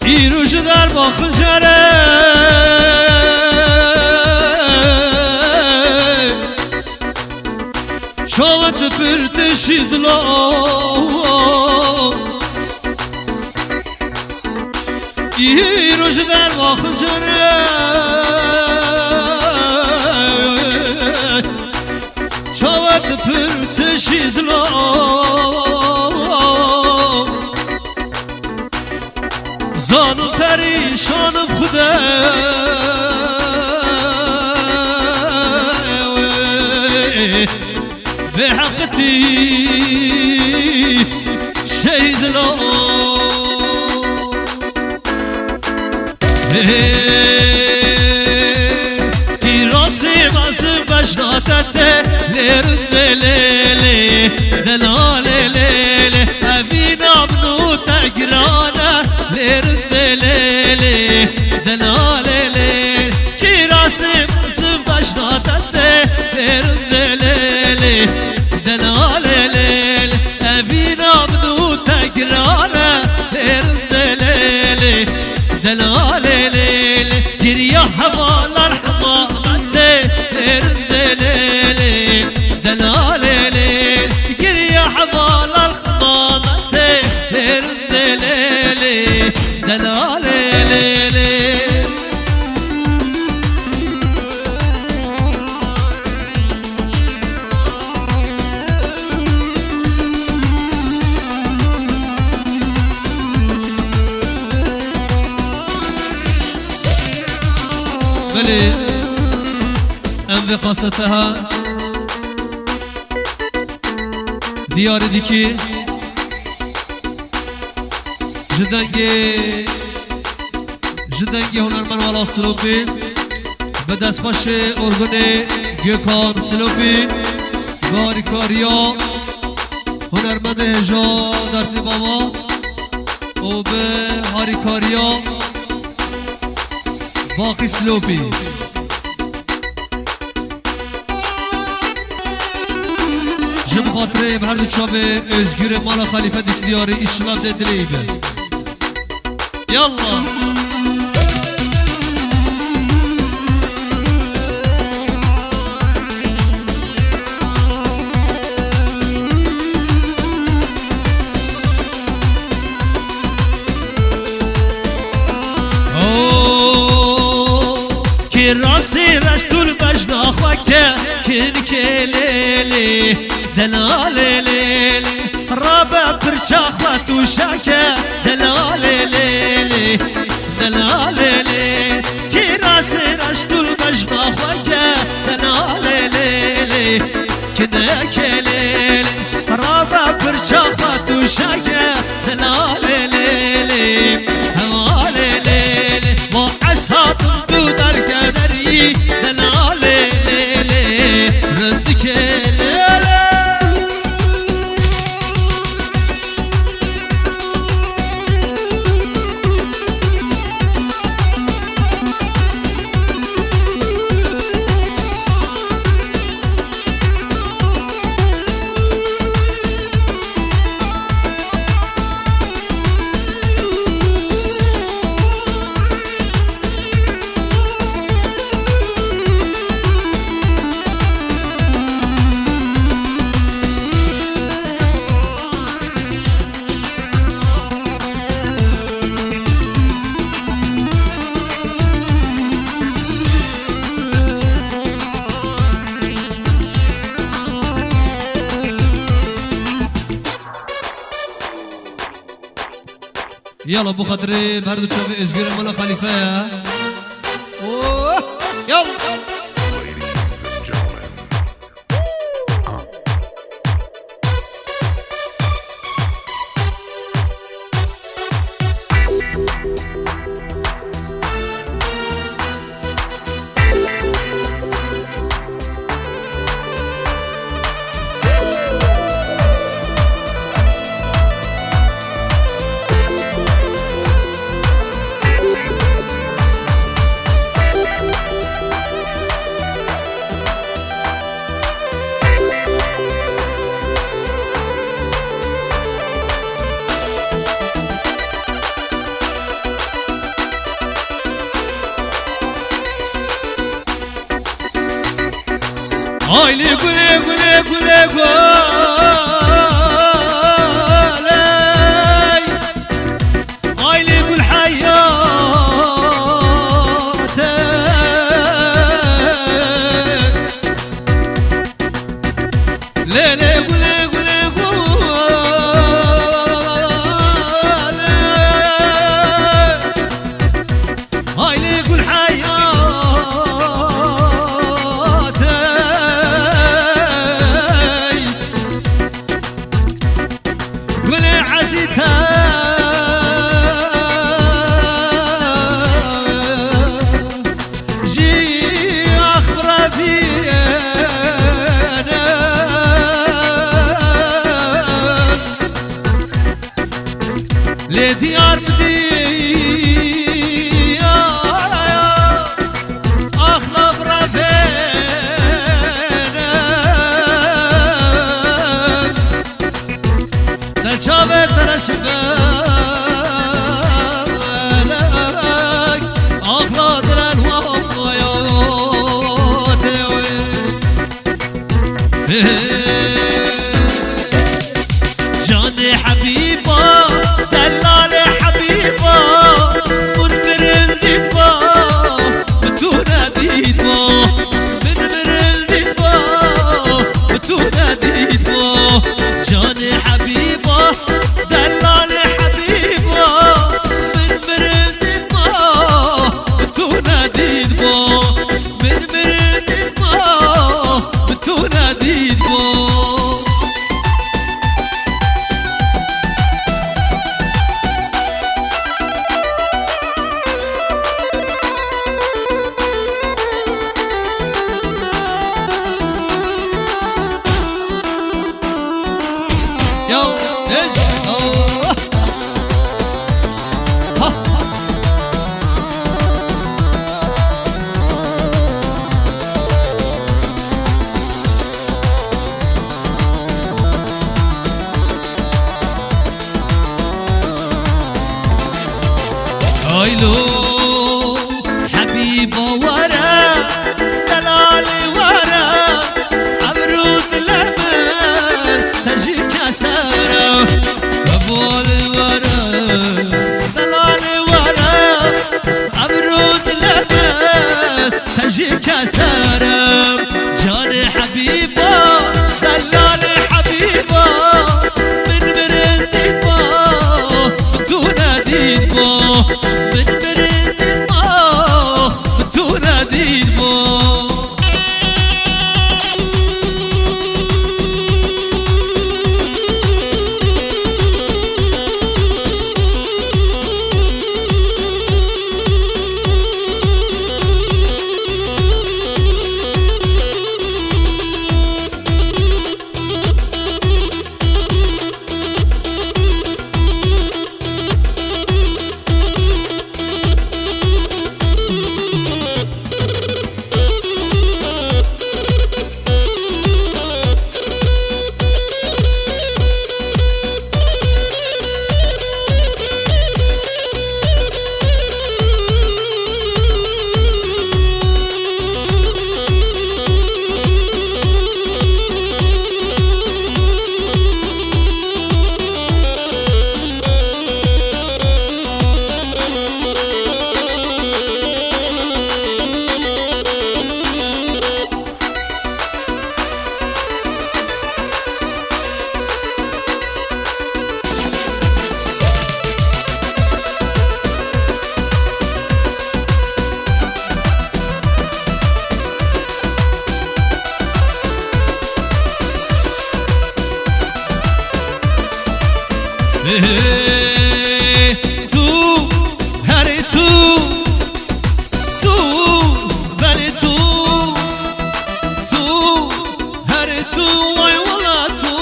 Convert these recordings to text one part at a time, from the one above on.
ایروش در با خنجره شوت پرتشید لا ایروش در با خنجره شوت پرتشید لا زانو پریشانم خدا به حقتی شهید لا تی راسی مازم بشناتت لرد لیلی دلال لیلی اوینم نو تگرانه لرد لیلی دلال لیلی تی راسی مازم بشناتت لرد لیلی دلال لیلی اوینم نو تگرانه لرد لیلی دلال لیلی گریه هوالر حمامته لرد لیلی دلال لیلی گریه هوالر حمامته لرد لیلی دلال لیلی بله ام به قاستها دیار دیکی جدنگی هنرمند والا سلوپی به دست باش ارگون گیکان سلوپی باری کاریا هنرمند هجا درد بابا و به هاری کاریا باقی سلوپی جم خاطره به هر دو چاب özgür مالا خلیفه دیک دیاری اشلاف ده دلیبه یالله راستی رشتور بجنا خوکه کن که لیلی دلال لیلی رابع پرچا خواتو شاکه دلال لیلی دلال لیلی کی راستی رشتور بجنا خوکه دلال لیلی کنه که لیلی رابع پرچا خواتو شاکه دلال لیلی هوال لیلی با اسهاتم تو در کدری دلال لیلی رد که لیلی يلا بو خاطري بهردو تشوفي ازقير مولا خليفه اوه يلا Hayli güle güle güle güle hayli gül hayatı lele güle güle güle hayli gül hayatı güle azita لديار بدي اخلف رفينا تشابه ترشبالك اخلط الوضيات جاني حبيبه دلال حبيبه منبر الندبه بتونا ديدبه منبر الندبه بتونا ديدبه جاني حبيبه دلال حبيبه منبر الندبه بتونا ديدبه منبر الندبه بتونا ديدبه Yo, ish, oh, ha, Aylo, حبيبة ورا دلالي ورا عبرود لمن تجيك سارة ببول ورا دلالي ورا عبرود لمن تجيك سارة جاني حبيبة دلالي حبيبة من برندبة بدون ديدبة من برندبة بدون ديدبة Tu, hari tu, beni tu, hari tu, vay valla tu.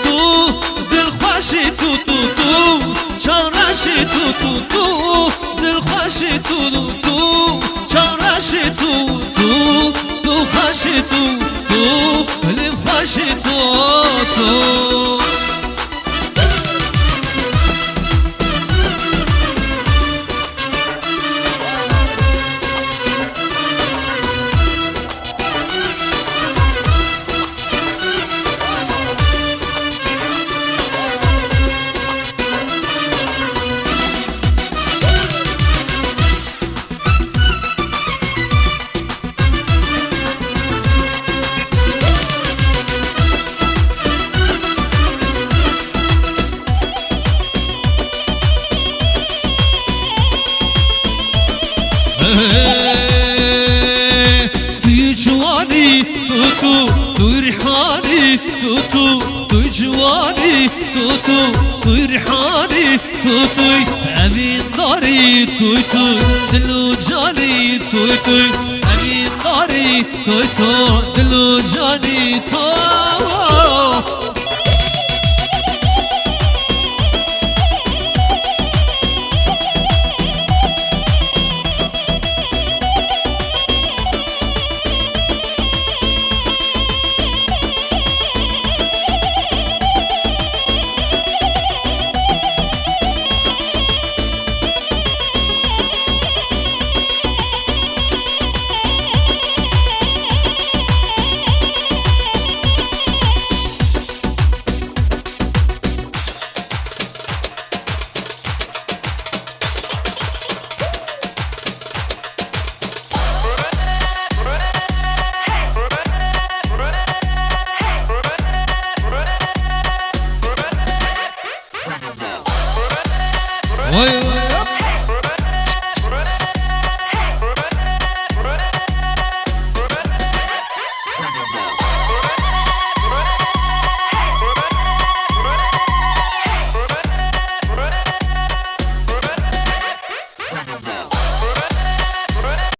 Tu, dil khwashi tu, çavrashi tu, dil khwashi tu, çavrashi tu, خواشی تو لب خواشی تو تو جوانی تو ریحانی تو امین داری تو دل و جانی تو امین داری تو دل و جانی تو